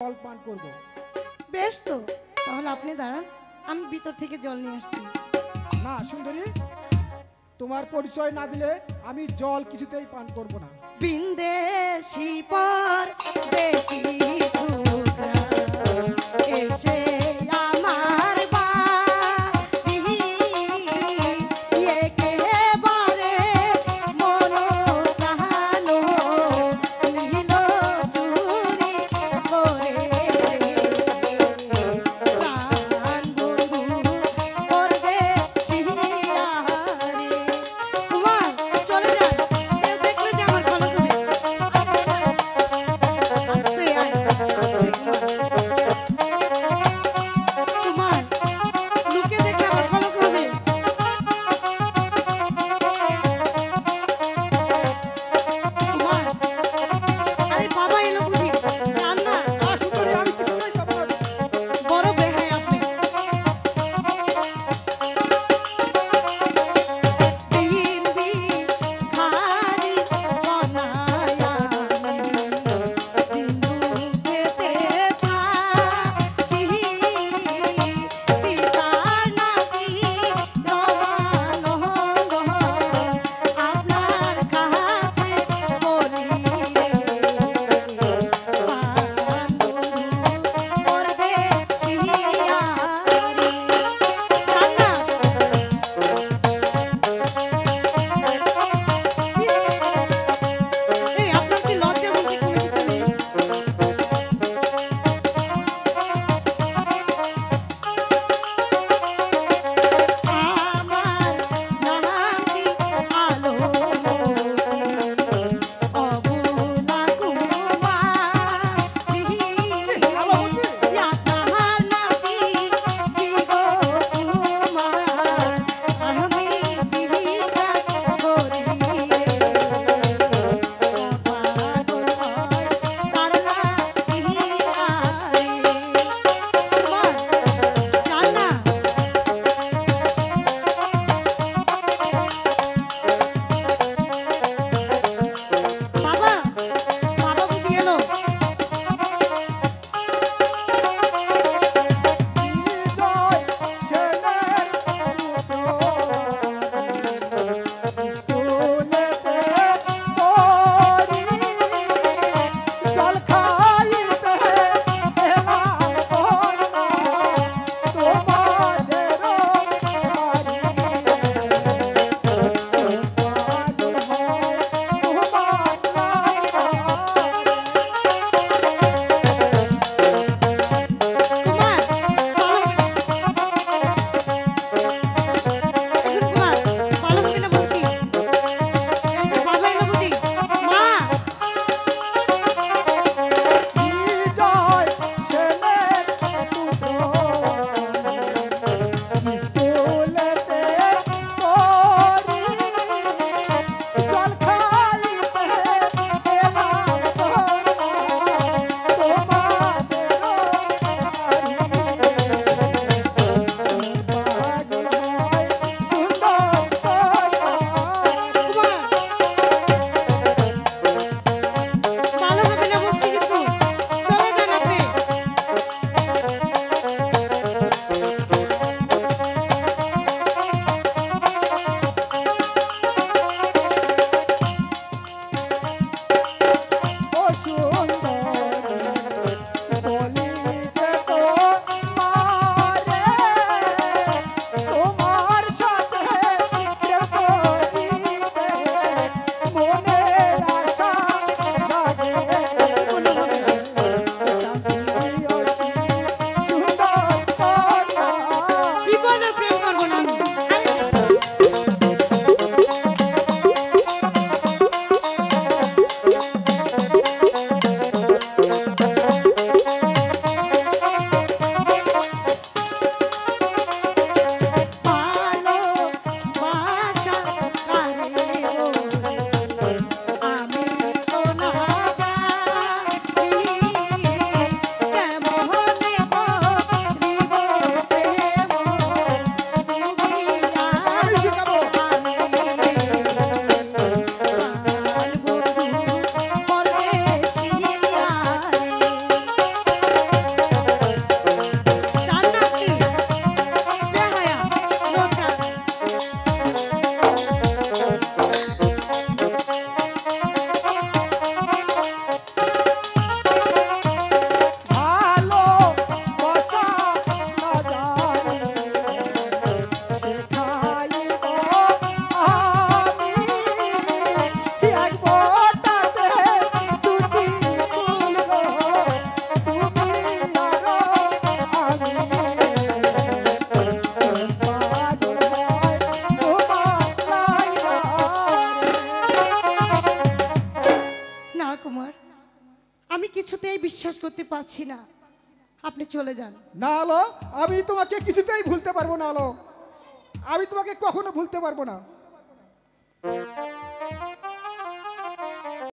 জল পান করব। বেশ তো, তাহলে আপনি দাঁড়ান, আমি ভিতর থেকে জল নিয়ে আসছি। না সুন্দরী, তোমার পরিচয় না দিলে আমি জল কিছুতেই পান করব না। বিন্দেশি পর দেশি ছোকরা এসে আমার বাড়ি একেবারে মন প্রাণ নিল চুরি করে। প্রাণ বন্ধু পরদেশিয়ারে কুমার চলে যান, কেউ দেখলে যে আমার গলা ধরে। আস্তে আয়। কুমার, আমি কিছুতেই বিশ্বাস করতে পারছি না। আপনি চলে যান। না আলো, আমি তোমাকে কিছুতেই ভুলতে পারবো না আলো, আমি তোমাকে কখনো ভুলতে পারবো না।